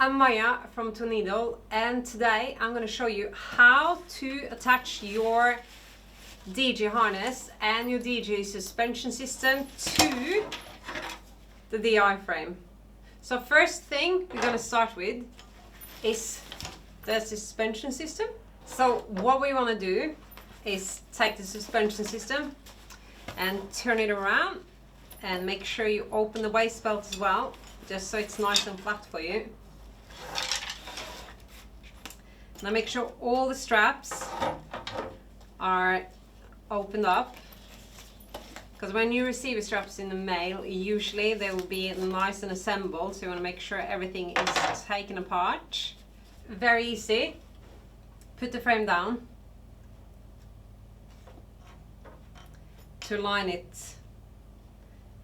I'm Maya from Tornado, and today I'm going to show you how to attach your DJ harness and your DJ suspension system to the DEI frame. So first thing we're going to start with is the suspension system. So what we want to do is take the suspension system and turn it around and make sure you open the waist belt as well, just so it's nice and flat for you. Now make sure all the straps are opened up, because when you receive the straps in the mail, usually they will be nice and assembled, so you want to make sure everything is taken apart. Very easy. Put the frame down to align it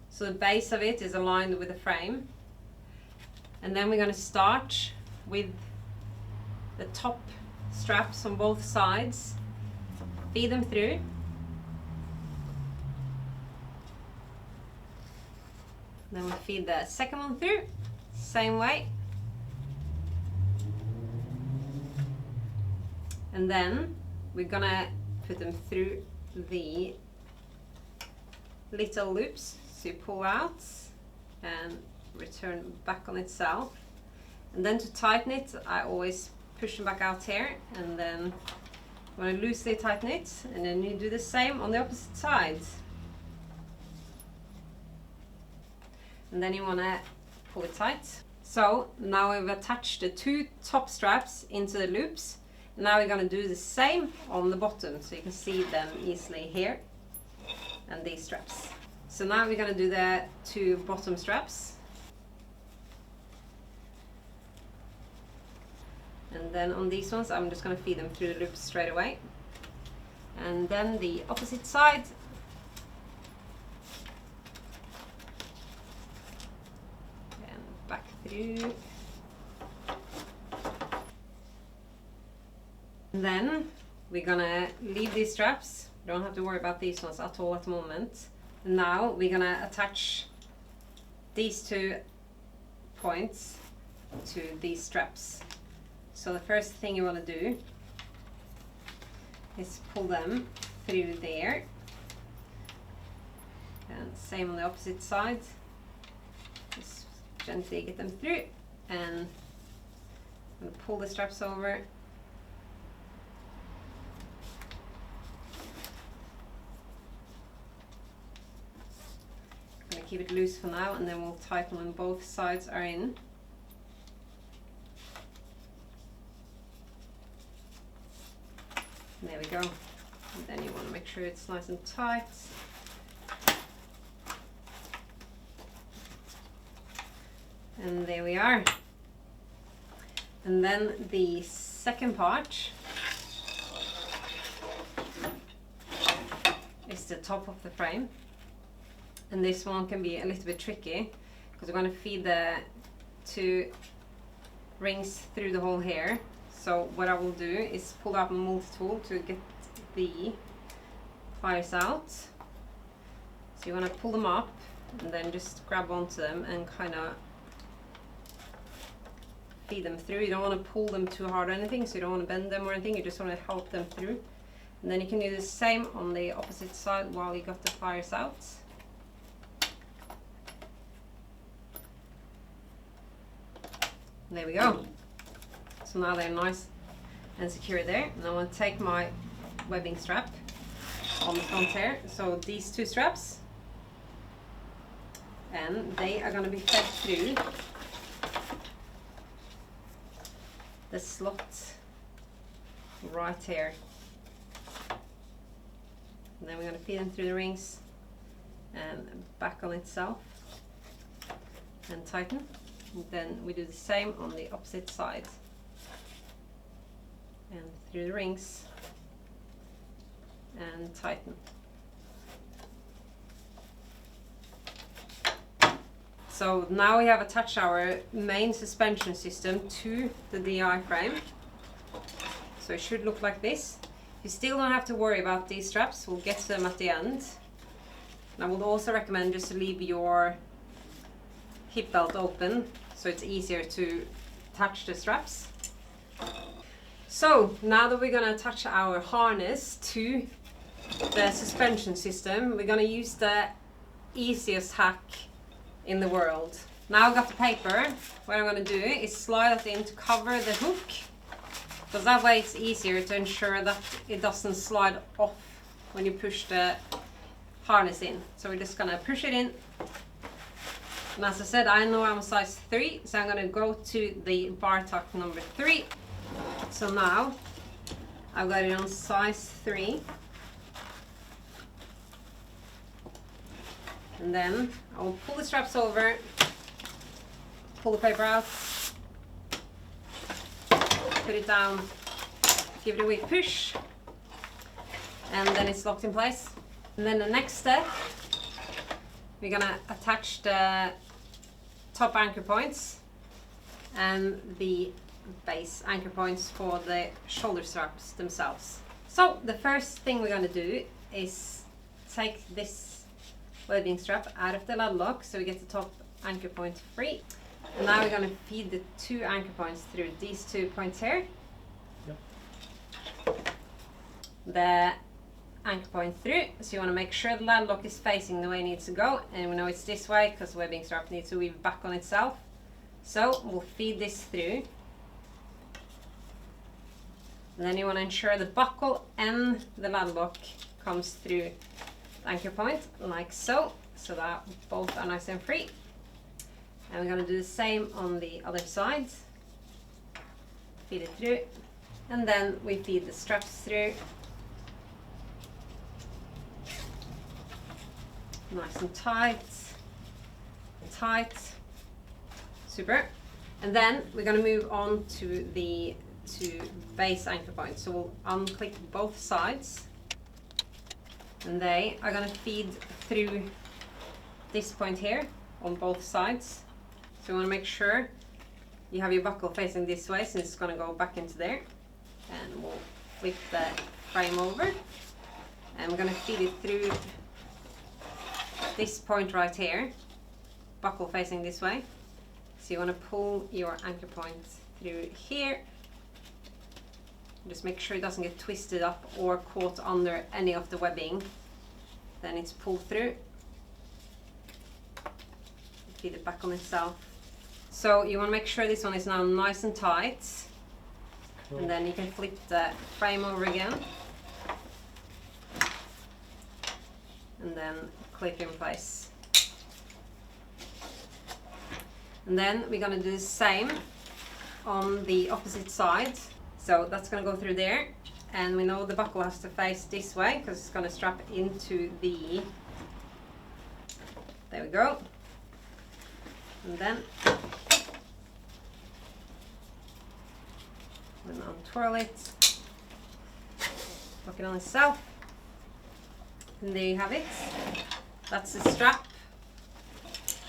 so the base of it is aligned with the frame. And then we're going to start with the top straps on both sides, feed them through. Then we feed the second one through, same way. And then we're gonna put them through the little loops, so you pull out and return back on itself. And then to tighten it, I always push them back out here, and then you want to loosely tighten it, and then you do the same on the opposite side. And then you want to pull it tight. So now we've attached the two top straps into the loops. Now we're going to do the same on the bottom, so you can see them easily here, and these straps. So now we're going to do the two bottom straps. And then on these ones, I'm just going to feed them through the loops straight away. And then the opposite side. And back through. And then we're going to leave these straps. Don't have to worry about these ones at all at the moment. Now we're going to attach these two points to these straps. So the first thing you want to do is pull them through there, and same on the opposite side. Just gently get them through, and pull the straps over. I'm going to keep it loose for now, and then we'll tighten when both sides are in. There we go. And then you want to make sure it's nice and tight. And there we are. And then the second part is the top of the frame. And this one can be a little bit tricky, because we're going to feed the two rings through the hole here. So what I will do is pull out my multi-tool to get the pliers out. So you want to pull them up and then just grab onto them and kind of feed them through. You don't want to pull them too hard or anything, so you don't want to bend them or anything. You just want to help them through. And then you can do the same on the opposite side while you got the pliers out. There we go. So now they're nice and secure there. And I want to take my webbing strap on the front here. So these two straps, and they are going to be fed through the slot right here. And then we're going to feed them through the rings and back on itself and tighten. And then we do the same on the opposite side. And through the rings and tighten. So now we have attached our main suspension system to the DEI frame. So it should look like this. You still don't have to worry about these straps, we'll get to them at the end. And I would also recommend just to leave your hip belt open, so it's easier to attach the straps. So now that we're gonna attach our harness to the suspension system, we're gonna use the easiest hack in the world. Now I've got the paper. What I'm gonna do is slide it in to cover the hook, because that way it's easier to ensure that it doesn't slide off when you push the harness in. So we're just gonna push it in. And as I said, I know I'm a size 3, so I'm gonna go to the bar tuck number 3. So now I've got it on size 3. And then I'll pull the straps over, pull the paper out, put it down, give it a weak push, and then it's locked in place. And then the next step, we're gonna attach the top anchor points and the base anchor points for the shoulder straps themselves. So the first thing we're gonna do is take this webbing strap out of the ladder lock so we get the top anchor point free. And now we're gonna feed the 2 anchor points through these 2 points here. Yep. The anchor point through, so you want to make sure the ladder lock is facing the way it needs to go, and we know it's this way because the webbing strap needs to weave back on itself. So we'll feed this through, and then you want to ensure the buckle and the ladder lock comes through the anchor point like so, so that both are nice and free. And we're going to do the same on the other side. Feed it through, and then we feed the straps through. Nice and tight, super. And then we're going to move on to the 2 base anchor points. So we'll unclick both sides, and they are going to feed through this point here on both sides. So you want to make sure you have your buckle facing this way, since it's going to go back into there. And we'll flip the frame over, and we're going to feed it through this point right here, buckle facing this way. So you want to pull your anchor point through here. Just make sure it doesn't get twisted up or caught under any of the webbing. Then it's pulled through. Feed it back on itself. So you want to make sure this one is now nice and tight. Cool. And then you can flip the frame over again. And then clip in place. And then we're going to do the same on the opposite side. So that's going to go through there, and we know the buckle has to face this way because it's going to strap into the, there we go. And then untwirl it, lock it on itself, and there you have it. That's the strap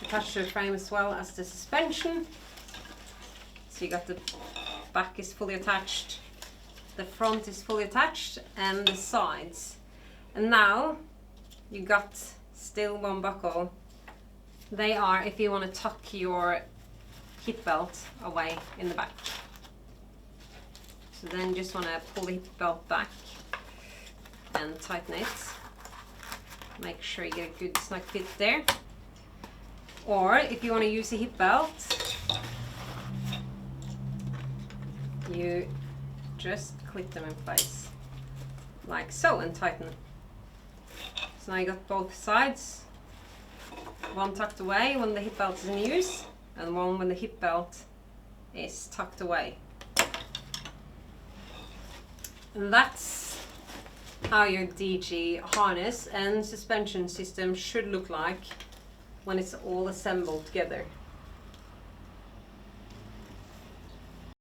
attached to the frame as well as the suspension. So you got the back is fully attached, the front is fully attached, and the sides. And now you got still 1 buckle. They are if you want to tuck your hip belt away in the back. So then you just want to pull the hip belt back and tighten it. Make sure you get a good snug fit there. Or if you want to use a hip belt, you just clip them in place like so and tighten. So now you got both sides, 1 tucked away when the hip belt is in use, and 1 when the hip belt is tucked away. And that's how your DG harness and suspension system should look like when it's all assembled together.